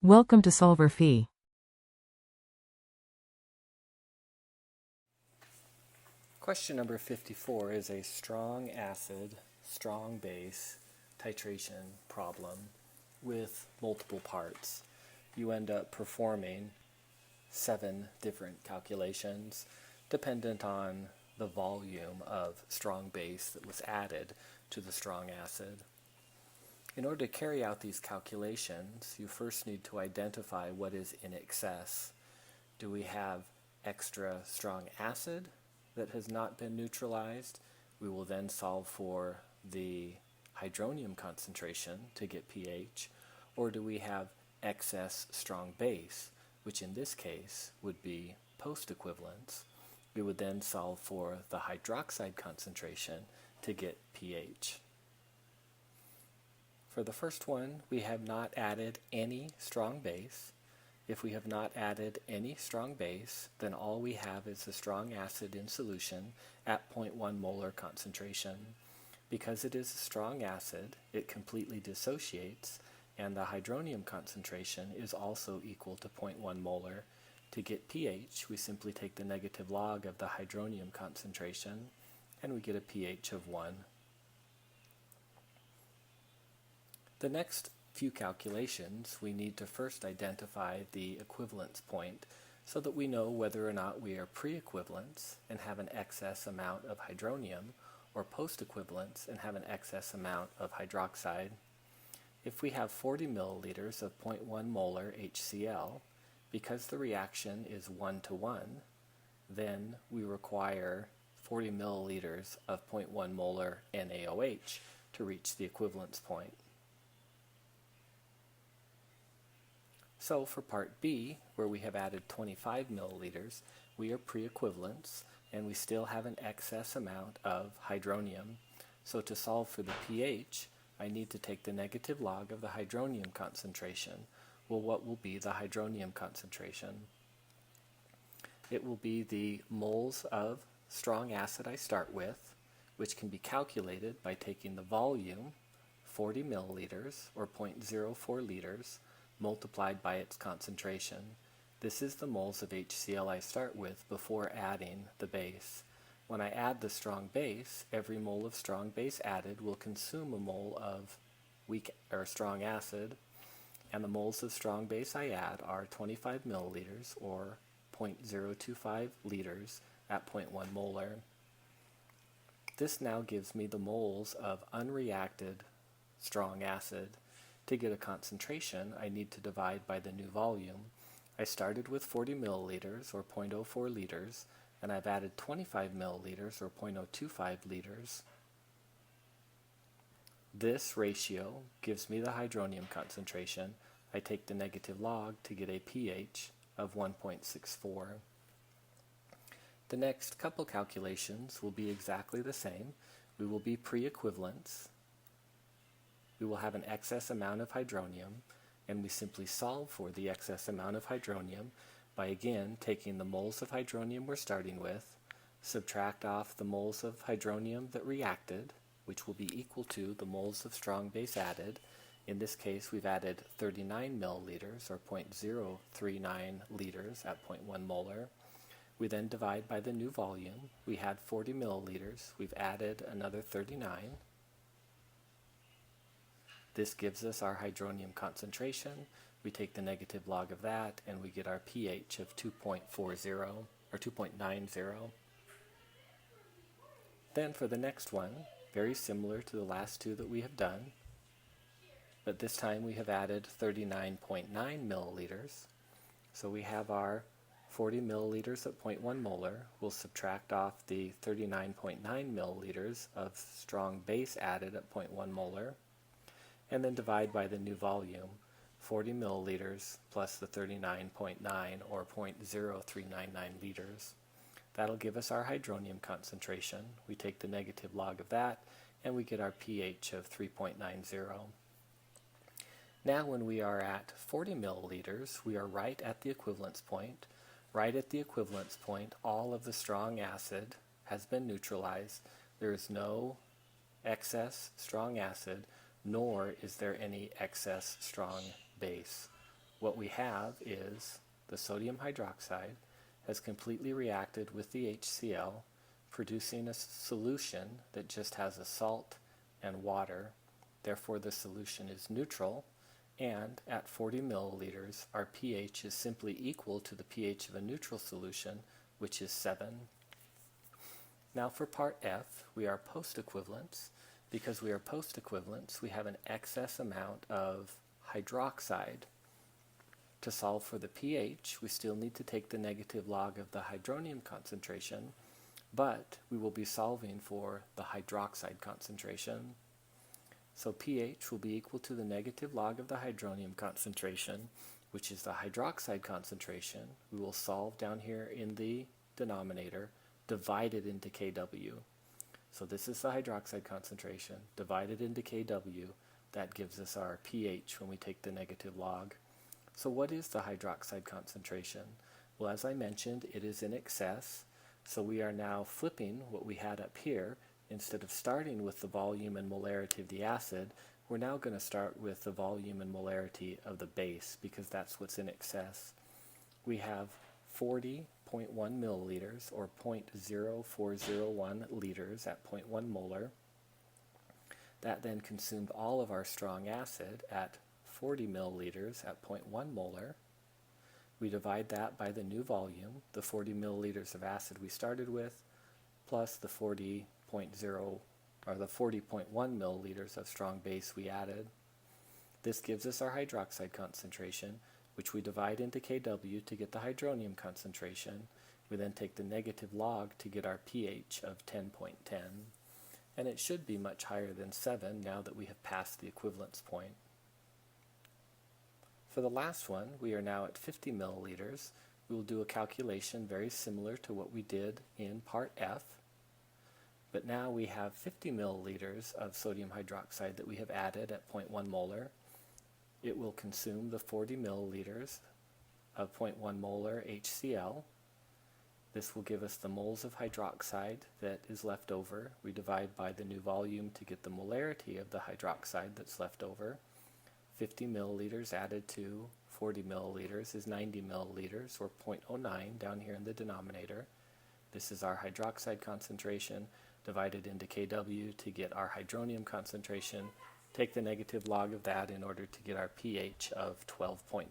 Welcome to solverfy. Question number 54 is a strong acid, strong base titration problem with multiple parts. You end up performing 7 different calculations dependent on the volume of strong base that was added to the strong acid. In order to carry out these calculations, you first need to identify what is in excess. Do we have extra strong acid that has not been neutralized? We will then solve for the hydronium concentration to get pH. Or do we have excess strong base, which in this case would be post-equivalence? We would then solve for the hydroxide concentration to get pH. For the first one, we have not added any strong base. If we have not added any strong base, then all we have is a strong acid in solution at 0.1 molar concentration. Because it is a strong acid, it completely dissociates, and the hydronium concentration is also equal to 0.1 molar. To get pH, we simply take the negative log of the hydronium concentration, and we get a pH of 1. The next few calculations, we need to first identify the equivalence point so that we know whether or not we are pre-equivalence and have an excess amount of hydronium or post-equivalence and have an excess amount of hydroxide. If we have 40 milliliters of 0.1 molar HCl, because the reaction is 1:1, then we require 40 milliliters of 0.1 molar NaOH to reach the equivalence point. So for part B, where we have added 25 milliliters, we are pre-equivalence and we still have an excess amount of hydronium. So to solve for the pH, I need to take the negative log of the hydronium concentration. Well, what will be the hydronium concentration? It will be the moles of strong acid I start with, which can be calculated by taking the volume, 40 milliliters or 0.04 liters, multiplied by its concentration. This is the moles of HCl I start with before adding the base. When I add the strong base, every mole of strong base added will consume a mole of weak or strong acid, and the moles of strong base I add are 25 milliliters or 0.025 liters at 0.1 molar. This now gives me the moles of unreacted strong acid. To get a concentration, I need to divide by the new volume. I started with 40 milliliters or 0.04 liters, and I've added 25 milliliters or 0.025 liters. This ratio gives me the hydronium concentration. I take the negative log to get a pH of 1.64. The next couple calculations will be exactly the same. We will be pre-equivalence. We will have an excess amount of hydronium, and we simply solve for the excess amount of hydronium by again taking the moles of hydronium we're starting with, subtract off the moles of hydronium that reacted, which will be equal to the moles of strong base added. In this case, we've added 39 milliliters or 0.039 liters at 0.1 molar. We then divide by the new volume. We had 40 milliliters. We've added another 39. This gives us our hydronium concentration. We take the negative log of that and we get our pH of 2.40 or 2.90. Then for the next one, very similar to the last two that we have done, but this time we have added 39.9 milliliters. So we have our 40 milliliters at 0.1 molar. We'll subtract off the 39.9 milliliters of strong base added at 0.1 molar. And then divide by the new volume, 40 milliliters plus the 39.9 or 0.0399 liters. That'll give us our hydronium concentration. We take the negative log of that and we get our pH of 3.90. Now when we are at 40 milliliters, we are right at the equivalence point. Right at the equivalence point, all of the strong acid has been neutralized. There is no excess strong acid, nor is there any excess strong base. what we have is the sodium hydroxide has completely reacted with the HCl, producing a solution that just has a salt and water. Therefore, the solution is neutral, and at 40 milliliters, our pH is simply equal to the pH of a neutral solution, which is 7. Now for part F, we are post-equivalents. Because we are post-equivalents, we have an excess amount of hydroxide. To solve for the pH, we still need to take the negative log of the hydronium concentration, but we will be solving for the hydroxide concentration. So pH will be equal to the negative log of the hydronium concentration, which is the hydroxide concentration. We will solve down here in the denominator, divided into Kw. So this is the hydroxide concentration, divided into Kw. That gives us our pH when we take the negative log. So what is the hydroxide concentration? Well, as I mentioned, it is in excess. So we are now flipping what we had up here. Instead of starting with the volume and molarity of the acid, we're now going to start with the volume and molarity of the base, because that's what's in excess. We have 40.1 milliliters, or 0.0401 liters at 0.1 molar. That then consumed all of our strong acid at 40 milliliters at 0.1 molar. We divide that by the new volume, the 40 milliliters of acid we started with, plus the 40.0 or the 40.1 milliliters of strong base we added. This gives us our hydroxide concentration, which we divide into Kw to get the hydronium concentration. We then take the negative log to get our pH of 10.10. And it should be much higher than 7 now that we have passed the equivalence point. For the last one, we are now at 50 milliliters. We will do a calculation very similar to what we did in part F. But now we have 50 milliliters of sodium hydroxide that we have added at 0.1 molar. It will consume the 40 milliliters of 0.1 molar HCl. This will give us the moles of hydroxide that is left over. We divide by the new volume to get the molarity of the hydroxide that's left over. 50 milliliters added to 40 milliliters is 90 milliliters, or 0.09 down here in the denominator. This is our hydroxide concentration divided into Kw to get our hydronium concentration. Take the negative log of that in order to get our pH of 12.5.